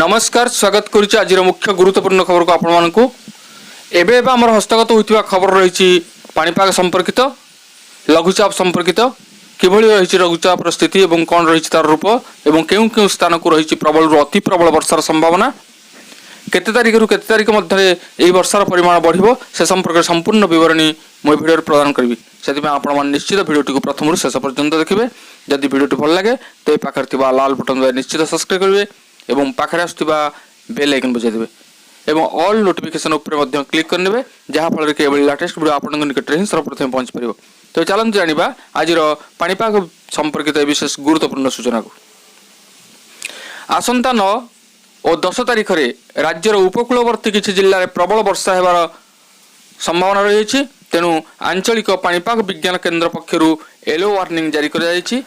नमस्कार स्वागत करुच्ची आज मुख्य गुरुत्वपूर्ण खबर को आपण मानकु एबे हमर हस्तगत होइतिबा खबर रहिछि पाणीपाग संपर्कित लघुचाप संपर्कित किभଳି रहिछि लघुचाप स्थिति एवं कोन रहिछि तार रूप एवं केउ केउ स्थान को रहिछि प्रबल रु अति प्रबल वर्षार संभावना केते तारिख रु केते तारिख मध्ये एई वर्षार परिमाण बढ़िबो से संपर्क संपूर्ण विवरणी मो भिडियो रे प्रदान करबी सेति में आपण मान निश्चित भिडियोटी को प्रथम रु शेष पर्यंत देखिबे जदि भिडियोटी भल लागे ते पाखर थिबा लाल बटन दबाइ निश्चित सब्सक्राइब करबे एवं पाखरे आसुवा बेल आइकन बजाई देबे एवं ऑल नोटिफिकेशन ऊपर मध्य क्लिक करनेबे जहाँ फल के लेटेस्ट वीडियो आपन निकट रे सर्वप्रथम पहुंच परिबो। तो चलंतु जानिबा आज पाणीपाग संपर्कित विशेष गुरुत्वपूर्ण सूचना को। आसंता 9 और 10 तारिख रे राज्यर उपकूलवर्ती किछि जिल्ला रे प्रबल वर्षा हेबार संभावना रही तेणु आंचलिक पाणीपाग विज्ञान केन्द्र पक्षरु येलो वार्निंग जारी कर जायछि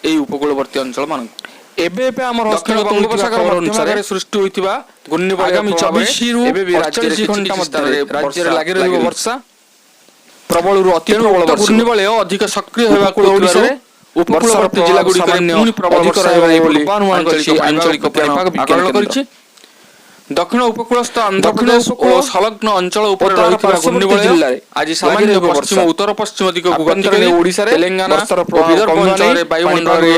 एई उपकूलवर्ती अंचल मान एबे हमर दक्षिण बंगोपसागर अनुसार सृष्टि होइतिबा घूर्णिबलय आगामी 24 रु एबे भी राज्य रे घंटा मध्ये राज्य रे लागि रहइबो वर्षा प्रबल रु अति प्रबल घूर्णिबलय अधिक सक्रिय हेबा को ओडिसा रे उपकूलवर्ती जिल्ला गुडी रे प्रबल वर्षा हेबा बोली आंचलिक पाणीपाग विज्ञान करिछि। दक्षिण उपकूलस्थ आंध्र प्रदेश और संलग्न अंचल उपर रहितबा घूर्णिबलय जिल्ला रे आज सामान्य पश्चिम उत्तर पश्चिम दिग को गति करि ओडिसा रे तेलंगाना विदर्भ अंचल रे वायुमंडल रे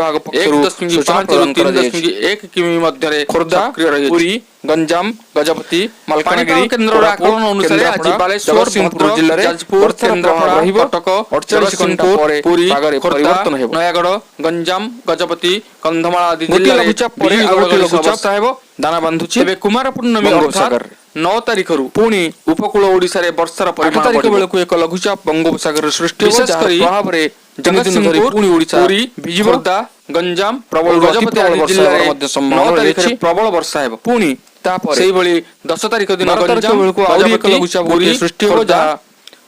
1.5 किमी मध्य रे खोर्धा पुरी गंजाम गजपति मलकानगिरी केन्द्र आकलन अनुसार आज बालेश्वर सिंहपुर जिल्ला रे जाजपुर केन्द्रापड़ा कटक 48 घंटा परे पुरी परिवर्तन हेबो नयागढ़ गंजाम गजपति कंधमाल आदि जिल्ला रे लघुचाप परे आगोटे लघुचाप हेबो दाना बांधुछि। एबे कुमार पूर्णमी अर्थात 9 तारिख रु पुणी उपकूल ओडिसा रे वर्षार परिमाण 8 तारिख बेलकु एक लघुचाप बंगोपसागर सृष्टि हो जाहा प्रभाव रे जगतसिंहपुर पुणी ओडिसा पुरी खोर्धा गंजाम प्रबल गजपति आदि जिल्ला रे 9 तारिख रे प्रबल वर्षा हेबो पुणी तापर सेही भली 10 तारिख दिन गंजाम बेलकु आउरी एक लघुचाप सृष्टि हो जाहा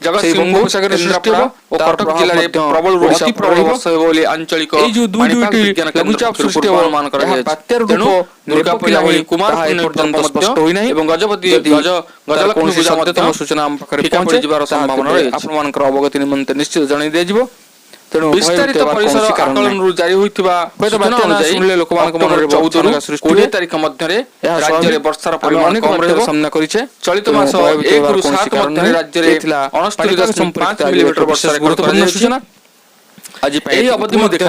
जगतसिंहपुर सागर सृष्टि हो और कटक जिल्ला रे प्रबल रु अति प्रबल वर्षा हेबो बोली आंचलिक ए जो दुईटी लघुचाप सृष्टि अनुमान करा जाय बात्यार रूप दुर्गा पूजा भली कुमार पूर्णिमा पर्यंत स्पष्ट होई नै एवं गजपति गजलक्ष्मी पूजा मध्यम सूचना हम पाखरे पहुंची जिबार संभावना रही आपण मानकर अवगति निमंते निश्चित जणाई दे जिवो। तेणु विस्तारित परिसर आकलन रु जारी होइतिबा सूचना सुनले लोक मानक मन रे 14 रु 20 तारिख मध्य रे राज्य रे वर्षार परिमाण कम रहबो सामना करिছে चलित मास 1 रु 7 मध्य रे राज्य रे 69.5 मिलीमीटर वर्षा गुरुत्वपूर्ण सूचना आज एही अवधि मध्य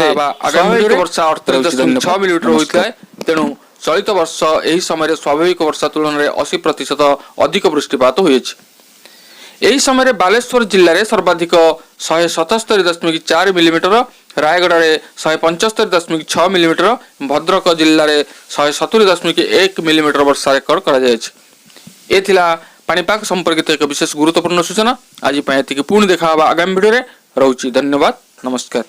आगामी वर्षा 38.6 मिलीमीटर होइतले। तेणु चलित वर्ष एही समय स्वाभाविक वर्षा तुलन रे 80% अधिक वृष्टिपात होइछ। एही समय बालेश्वर जिल्ला रे सर्वाधिक 177.4 मिलीमीटर रायगढ़ रे 175.6 मिलीमीटर भद्रक जिल्ला रे 170.1 मिलीमीटर वर्षा रेकर्ड करा जायछि। एथिला पाणीपाग संपर्कित एक विशेष गुरुत्वपूर्ण सूचना आज पय एतिकी पुणी देखा आगामी वीडियो रे रहउछि। धन्यवाद नमस्कार।